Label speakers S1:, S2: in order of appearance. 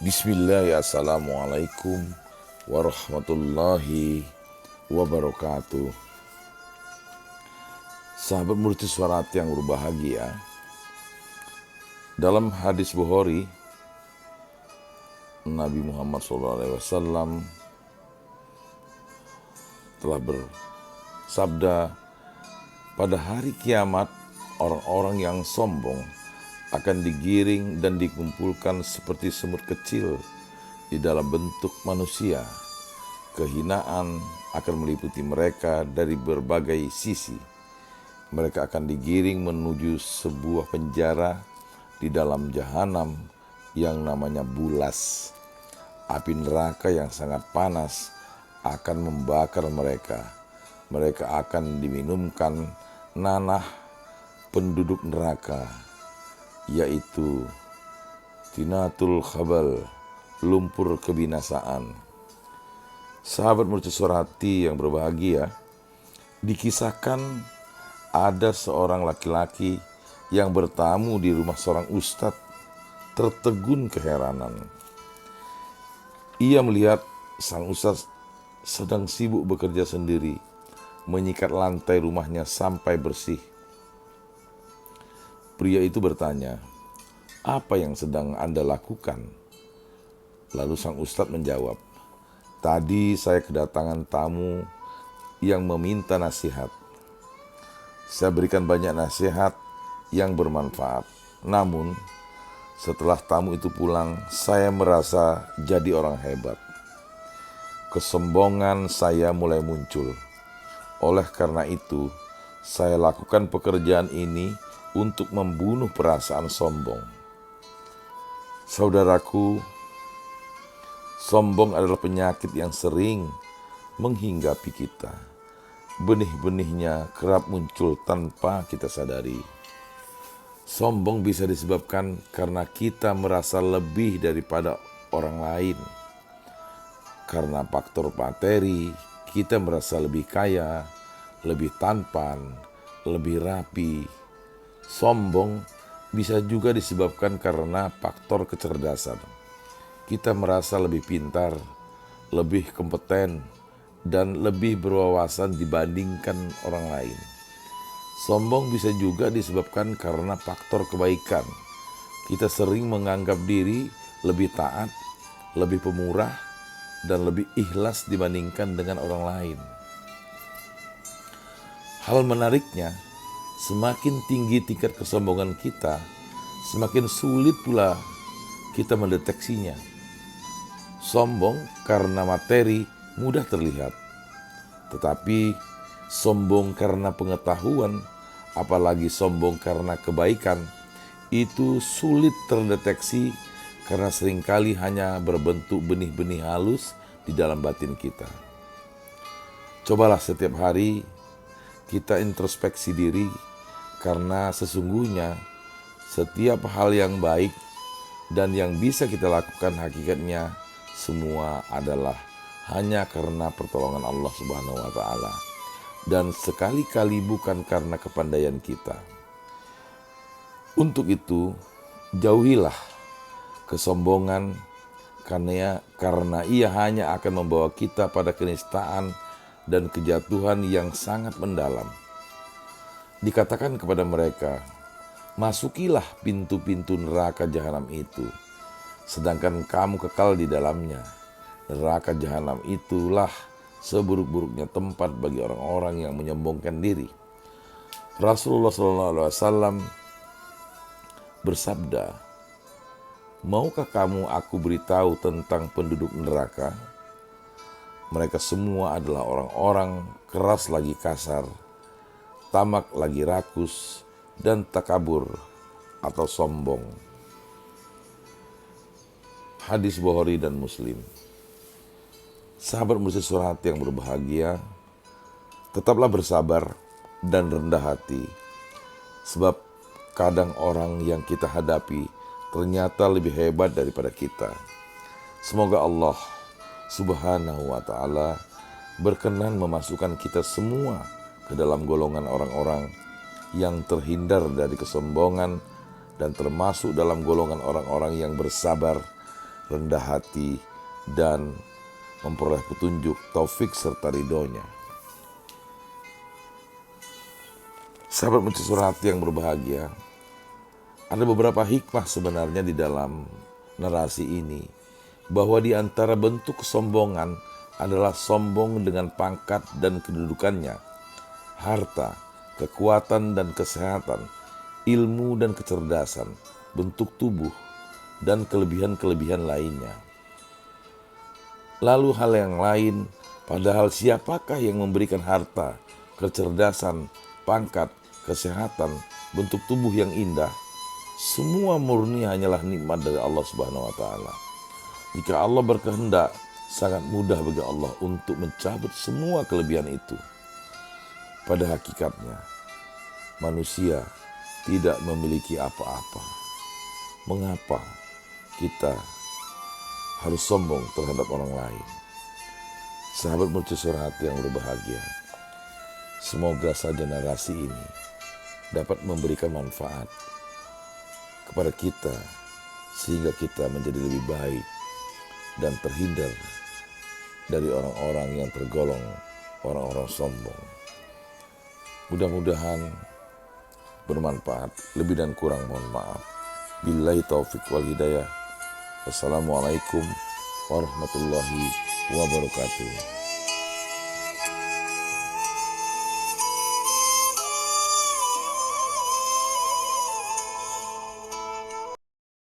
S1: Bismillah, assalamualaikum warahmatullahi wabarakatuh. Sahabat Mercusuara Hati yang berbahagia, dalam hadis Bukhari, Nabi Muhammad SAW telah bersabda, pada hari kiamat orang-orang yang sombong akan digiring dan dikumpulkan seperti semut kecil di dalam bentuk manusia. Kehinaan akan meliputi mereka dari berbagai sisi. Mereka akan digiring menuju sebuah penjara di dalam jahanam yang namanya bulas. Api neraka yang sangat panas akan membakar mereka. Mereka akan diminumkan nanah penduduk neraka, yaitu tinatul khabal, lumpur kebinasaan. Sahabat Mercusuara Hati yang berbahagia, dikisahkan ada seorang laki-laki yang bertamu di rumah seorang ustadz, tertegun keheranan. Ia melihat sang ustadz sedang sibuk bekerja sendiri, menyikat lantai rumahnya sampai bersih. Pria itu bertanya, "Apa yang sedang Anda lakukan?" Lalu sang ustadz menjawab, "Tadi saya kedatangan tamu yang meminta nasihat. Saya berikan banyak nasihat yang bermanfaat. Namun, setelah tamu itu pulang, saya merasa jadi orang hebat. Kesombongan saya mulai muncul. Oleh karena itu, saya lakukan pekerjaan ini untuk membunuh perasaan sombong. Saudaraku, sombong adalah penyakit yang sering menghinggapi kita. Benih-benihnya kerap muncul tanpa kita sadari. Sombong bisa disebabkan karena kita merasa lebih daripada orang lain. Karena faktor materi, kita merasa lebih kaya, lebih tampan, lebih rapi. Sombong bisa juga disebabkan karena faktor kecerdasan. Kita merasa lebih pintar, lebih kompeten, dan lebih berwawasan dibandingkan orang lain. Sombong bisa juga disebabkan karena faktor kebaikan. Kita sering menganggap diri lebih taat, lebih pemurah, dan lebih ikhlas dibandingkan dengan orang lain. Hal menariknya, semakin tinggi tingkat kesombongan kita, semakin sulit pula kita mendeteksinya. Sombong karena materi mudah terlihat, tetapi sombong karena pengetahuan, apalagi sombong karena kebaikan, itu sulit terdeteksi karena seringkali hanya berbentuk benih-benih halus di dalam batin kita. Cobalah setiap hari kita introspeksi diri, karena sesungguhnya setiap hal yang baik dan yang bisa kita lakukan hakikatnya semua adalah hanya karena pertolongan Allah Subhanahu wa Ta'ala, dan sekali-kali bukan karena kepandaian kita. Untuk itu, jauhilah kesombongan karena ia hanya akan membawa kita pada kenistaan dan kejatuhan yang sangat mendalam. Dikatakan kepada mereka, "Masukilah pintu-pintu neraka jahanam itu, sedangkan kamu kekal di dalamnya. Neraka jahanam itulah seburuk-buruknya tempat bagi orang-orang yang menyombongkan diri." Rasulullah SAW bersabda, "Maukah kamu aku beritahu tentang penduduk neraka? Mereka semua adalah orang-orang keras lagi kasar, tamak lagi rakus, dan takabur atau sombong." Hadis Bukhari dan Muslim. Sahabat Mercusuara Hati yang berbahagia, tetaplah bersabar dan rendah hati, sebab kadang orang yang kita hadapi ternyata lebih hebat daripada kita. Semoga Allah Subhanahu wa Ta'ala berkenan memasukkan kita semua ke dalam golongan orang-orang yang terhindar dari kesombongan dan termasuk dalam golongan orang-orang yang bersabar rendah hati, dan memperoleh petunjuk, taufik, serta ridhonya. Sahabat Mercusuar Hati yang berbahagia, ada beberapa hikmah sebenarnya di dalam narasi ini, bahwa di antara bentuk kesombongan adalah sombong dengan pangkat dan kedudukannya, harta, kekuatan dan kesehatan, ilmu dan kecerdasan, bentuk tubuh, dan kelebihan-kelebihan lainnya. Lalu hal yang lain, padahal siapakah yang memberikan harta, kecerdasan, pangkat, kesehatan, bentuk tubuh yang indah? Semua murni hanyalah nikmat dari Allah Subhanahu wa taala. Jika Allah berkehendak, sangat mudah bagi Allah untuk mencabut semua kelebihan itu. Pada hakikatnya, manusia tidak memiliki apa-apa. Mengapa kita harus sombong terhadap orang lain? Sahabat Mercusuar Hati yang berbahagia, semoga saja narasi ini dapat memberikan manfaat kepada kita, sehingga kita menjadi lebih baik dan terhindar dari orang-orang yang tergolong orang-orang sombong. Mudah-mudahan bermanfaat. Lebih dan kurang mohon maaf. Billahi taufik wal hidayah. Wassalamualaikum warahmatullahi wabarakatuh.